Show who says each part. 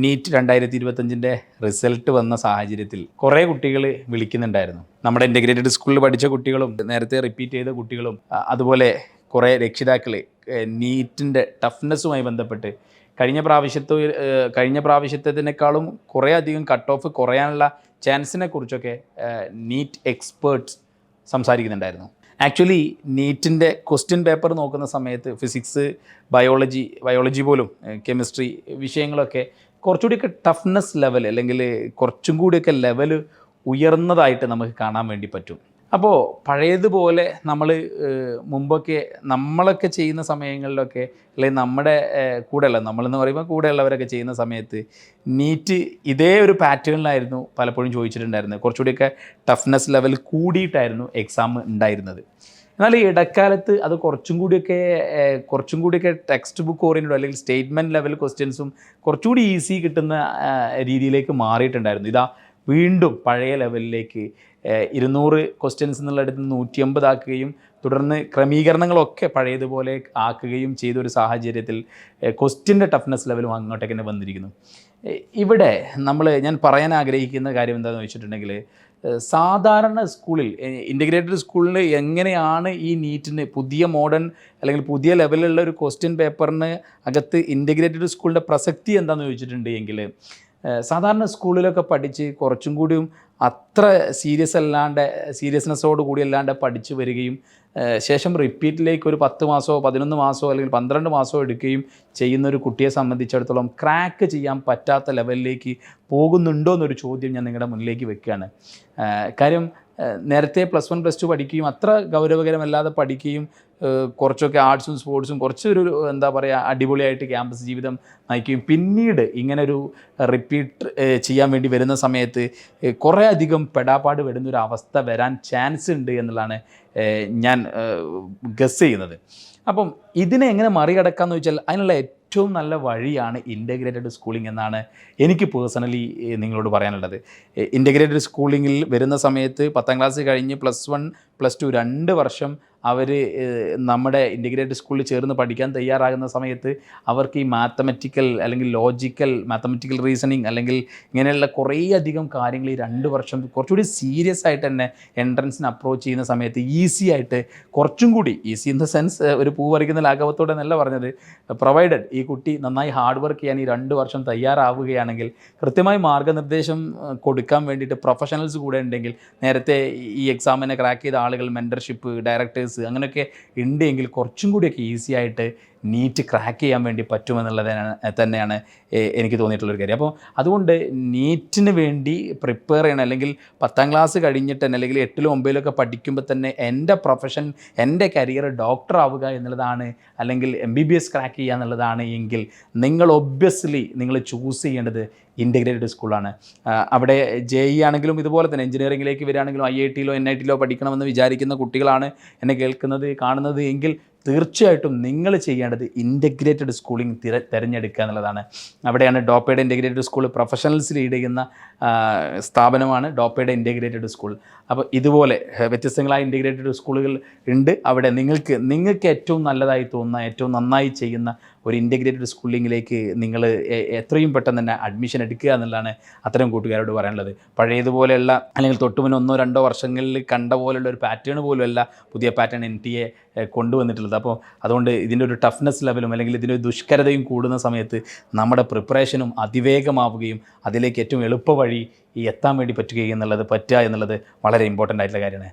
Speaker 1: NEET 2025 result വന്ന സാഹചര്യത്തിൽ കുറേ കുട്ടികൾ വിളിക്കുന്നുണ്ടായിരുന്നു. നമ്മുടെ ഇൻ്റഗ്രേറ്റഡ് സ്കൂളിൽ പഠിച്ച കുട്ടികളും നേരത്തെ റിപ്പീറ്റ് ചെയ്ത കുട്ടികളും അതുപോലെ കുറേ രക്ഷിതാക്കൾ നീറ്റിൻ്റെ ടഫ്നെസ്സുമായി ബന്ധപ്പെട്ട് കഴിഞ്ഞ പ്രാവശ്യത്തേതിനേക്കാളും കുറേ അധികം കട്ട് ഓഫ് കുറയാനുള്ള ചാൻസിനെ കുറിച്ചൊക്കെ നീറ്റ് എക്സ്പേർട്സ് സംസാരിക്കുന്നുണ്ടായിരുന്നു. ആക്ച്വലി നീറ്റിൻ്റെ ക്വസ്റ്റ്യൻ പേപ്പർ നോക്കുന്ന സമയത്ത് ഫിസിക്സ്, ബയോളജി പോലും കെമിസ്ട്രി വിഷയങ്ങളൊക്കെ കുറച്ചുകൂടിയൊക്കെ ടഫ്നെസ് ലെവൽ അല്ലെങ്കിൽ കുറച്ചും കൂടിയൊക്കെ ലെവൽ ഉയർന്നതായിട്ട് നമുക്ക് കാണാൻ വേണ്ടി പറ്റും. അപ്പോൾ പഴയതുപോലെ മുമ്പൊക്കെ നമ്മളൊക്കെ ചെയ്യുന്ന സമയങ്ങളിലൊക്കെ അല്ലെങ്കിൽ നമ്മുടെ നമ്മളെന്ന് പറയുമ്പോൾ കൂടെയുള്ളവരൊക്കെ ചെയ്യുന്ന സമയത്ത് നീറ്റ് ഇതേ ഒരു പാറ്റേണിലായിരുന്നു പലപ്പോഴും ചോദിച്ചിട്ടുണ്ടായിരുന്നത്. കുറച്ചുകൂടിയൊക്കെ ടഫ്നെസ് ലെവൽ കൂടിയിട്ടായിരുന്നു എക്സാം ഉണ്ടായിരുന്നത്. എന്നാൽ ഈ ഇടക്കാലത്ത് അത് കുറച്ചും കൂടിയൊക്കെ ടെക്സ്റ്റ് ബുക്ക് ഓറിയൻറ്റഡ് അല്ലെങ്കിൽ സ്റ്റേറ്റ്മെൻറ്റ് ലെവൽ ക്വസ്റ്റ്യൻസും കുറച്ചുകൂടി ഈസി കിട്ടുന്ന രീതിയിലേക്ക് മാറിയിട്ടുണ്ടായിരുന്നു. ഇതാ വീണ്ടും പഴയ ലെവലിലേക്ക് 200 ക്വസ്റ്റ്യൻസ് എന്നുള്ളിടത്ത് 150 ആക്കുകയും തുടർന്ന് ക്രമീകരണങ്ങളൊക്കെ പഴയതുപോലെ ആക്കുകയും ചെയ്തൊരു സാഹചര്യത്തിൽ ക്വസ്റ്റ്യൻ്റെ ടഫ്നെസ് ലെവലും അങ്ങോട്ടേക്ക് തന്നെ വന്നിരിക്കുന്നു. ഇവിടെ ഞാൻ പറയാൻ ആഗ്രഹിക്കുന്ന കാര്യം എന്താണെന്ന് വെച്ചിട്ടുണ്ടെങ്കിൽ, സാധാരണ സ്കൂളിൽ ഇൻ്റഗ്രേറ്റഡ് സ്കൂളിൽ എങ്ങനെയാണ് ഈ നീറ്റിന് പുതിയ മോഡേൺ അല്ലെങ്കിൽ പുതിയ ലെവലിലുള്ള ഒരു ക്വസ്റ്റ്യൻ പേപ്പറിന് അകത്ത് ഇൻ്റഗ്രേറ്റഡ് സ്കൂളിൻ്റെ പ്രസക്തി എന്താണെന്ന് ചോദിച്ചിട്ടുണ്ടെങ്കിൽ, സാധാരണ സ്കൂളിലൊക്കെ പഠിച്ച് കുറച്ചും കൂടിയും അത്ര സീരിയസ്നെസ്സോട് കൂടി അല്ലാണ്ട് പഠിച്ചു വരികയും ശേഷം റിപ്പീറ്റിലേക്ക് ഒരു 10 മാസമോ 11 മാസമോ അല്ലെങ്കിൽ 12 മാസമോ എടുക്കുകയും ചെയ്യുന്നൊരു കുട്ടിയെ സംബന്ധിച്ചിടത്തോളം ക്രാക്ക് ചെയ്യാൻ പറ്റാത്ത ലെവലിലേക്ക് പോകുന്നുണ്ടോ എന്നൊരു ചോദ്യം ഞാൻ നിങ്ങളുടെ മുന്നിലേക്ക് വെക്കുകയാണ്. കാര്യം നേരത്തെ +1 +2 പഠിക്കുകയും അത്ര ഗൗരവകരമല്ലാതെ പഠിക്കുകയും കുറച്ചൊക്കെ ആർട്സും സ്പോർട്സും കുറച്ചൊരു അടിപൊളിയായിട്ട് ക്യാമ്പസ് ജീവിതം നയിക്കുകയും പിന്നീട് ഇങ്ങനൊരു റിപ്പീറ്റ് ചെയ്യാൻ വേണ്ടി വരുന്ന സമയത്ത് കുറേ അധികം പെടാപ്പാട് വരുന്നൊരു അവസ്ഥ വരാൻ ചാൻസ് ഉണ്ട് എന്നുള്ളതാണ് ഞാൻ ഗസ് ചെയ്യുന്നത്. അപ്പം ഇതിനെ എങ്ങനെ മറികടക്കാമെന്ന് വെച്ചാൽ അതിനുള്ള ഏറ്റവും നല്ല വഴിയാണ് ഇൻ്റഗ്രേറ്റഡ് സ്കൂളിംഗ് എന്നാണ് എനിക്ക് പേഴ്സണലി നിങ്ങളോട് പറയാനുള്ളത്. ഇൻ്റഗ്രേറ്റഡ് സ്കൂളിങ്ങിൽ വരുന്ന സമയത്ത് 10ാം ക്ലാസ് കഴിഞ്ഞ് +1 +2 2 വർഷം അവർ നമ്മുടെ ഇൻ്റഗ്രേറ്റഡ് സ്കൂളിൽ ചേർന്ന് പഠിക്കാൻ തയ്യാറാകുന്ന സമയത്ത് അവർക്ക് ഈ മാത്തമെറ്റിക്കൽ റീസണിങ് അല്ലെങ്കിൽ ഇങ്ങനെയുള്ള കുറേ അധികം കാര്യങ്ങൾ ഈ 2 വർഷം കുറച്ചുകൂടി സീരിയസ് ആയിട്ട് തന്നെ എൻട്രൻസിന് അപ്രോച്ച് ചെയ്യുന്ന സമയത്ത് ഈസി ആയിട്ട് കുറച്ചും കൂടി ഈസി ഇൻ ദ സെൻസ് ഒരു പൂ പറിക്കുന്ന ലാഘവത്തോടെ എന്നല്ല പറഞ്ഞത്, പ്രൊവൈഡഡ് ഈ കുട്ടി നന്നായി ഹാർഡ് വർക്ക് ചെയ്യാൻ ഈ 2 വർഷം തയ്യാറാവുകയാണെങ്കിൽ കൃത്യമായി മാർഗ്ഗനിർദ്ദേശം കൊടുക്കാൻ വേണ്ടിയിട്ട് പ്രൊഫഷണൽസ് കൂടെ ഉണ്ടെങ്കിൽ, നേരത്തെ ഈ എക്സാമിനെ ക്രാക്ക് ചെയ്ത ആളുകൾ, മെൻറ്റർഷിപ്പ്, ഡയറക്ടേഴ്സ് അങ്ങനെയൊക്കെ ഉണ്ടെങ്കിൽ കുറച്ചും കൂടിയൊക്കെ ഈസി ആയിട്ട് നീറ്റ് ക്രാക്ക് ചെയ്യാൻ വേണ്ടി പറ്റുമെന്നുള്ളത് തന്നെയാണ് എനിക്ക് തോന്നിയിട്ടുള്ളൊരു കാര്യം. അപ്പോൾ അതുകൊണ്ട് നീറ്റിന് വേണ്ടി പ്രിപ്പയർ ചെയ്യണം, അല്ലെങ്കിൽ 10ാം ക്ലാസ് കഴിഞ്ഞിട്ട് തന്നെ അല്ലെങ്കിൽ 8ലും 9ലൊക്കെ പഠിക്കുമ്പോൾ തന്നെ എൻ്റെ പ്രൊഫഷൻ, എൻ്റെ കരിയർ ഡോക്ടർ ആവുക എന്നുള്ളതാണ് അല്ലെങ്കിൽ MBBS ക്രാക്ക് ചെയ്യുക എന്നുള്ളതാണ് എങ്കിൽ നിങ്ങൾ ഒബ്വിയസ്ലി ചൂസ് ചെയ്യേണ്ടത് ഇൻ്റഗ്രേറ്റഡ് സ്കൂളാണ്. അവിടെ JEE ആണെങ്കിലും ഇതുപോലെ തന്നെ എഞ്ചിനീയറിംഗിലേക്ക് വരികയാണെങ്കിലും IITയിലോ NITയിലോ പഠിക്കണമെന്ന് വിചാരിക്കുന്ന കുട്ടികളാണ് എന്നെ കേൾക്കുന്നത്, കാണുന്നത് എങ്കിൽ തീർച്ചയായിട്ടും നിങ്ങൾ ചെയ്യേണ്ടത് ഇൻ്റഗ്രേറ്റഡ് സ്കൂളിംഗ് തിരഞ്ഞെടുക്കുക എന്നുള്ളതാണ്. അവിടെയാണ് ഡോപ്പയുടെ ഇൻ്റഗ്രേറ്റഡ് സ്കൂൾ പ്രൊഫഷണൽസ് ലീഡ് ചെയ്യുന്ന സ്ഥാപനമാണ് ഡോപ്പയുടെ ഇൻ്റഗ്രേറ്റഡ് സ്കൂൾ. അപ്പോൾ ഇതുപോലെ വ്യത്യസ്തങ്ങളായ ഇൻ്റഗ്രേറ്റഡ് സ്കൂളുകൾ ഉണ്ട്. അവിടെ നിങ്ങൾക്ക് ഏറ്റവും നല്ലതായി തോന്നുന്ന, ഏറ്റവും നന്നായി ചെയ്യുന്ന ഒരു ഇൻ്റഗ്രേറ്റഡ് സ്കൂളിങ്ങിലേക്ക് നിങ്ങൾ എത്രയും പെട്ടെന്ന് തന്നെ അഡ്മിഷൻ എടുക്കുക എന്നുള്ളതാണ് അത്തരം കൂട്ടുകാരോട് പറയാനുള്ളത്. പഴയതുപോലെയുള്ള അല്ലെങ്കിൽ തൊട്ടുമുന്നേ 1-2 വർഷങ്ങളിൽ കണ്ട പോലുള്ള ഒരു പാറ്റേൺ പോലുമല്ല പുതിയ പാറ്റേൺ NTA കൊണ്ടുവന്നിട്ടുള്ളത്. അപ്പോൾ അതുകൊണ്ട് ഇതിൻ്റെ ഒരു ടഫ്നെസ് ലെവലും അല്ലെങ്കിൽ ഇതിൻ്റെ ദുഷ്കരതയും കൂടുന്ന സമയത്ത് നമ്മുടെ പ്രിപ്പറേഷനും അതിവേഗമാവുകയും അതിലേക്ക് ഏറ്റവും എളുപ്പ വഴി എത്താൻ വേണ്ടി പറ്റുക എന്നുള്ളത് വളരെ ഇമ്പോർട്ടൻ്റ് ആയിട്ടുള്ള കാര്യമാണ്.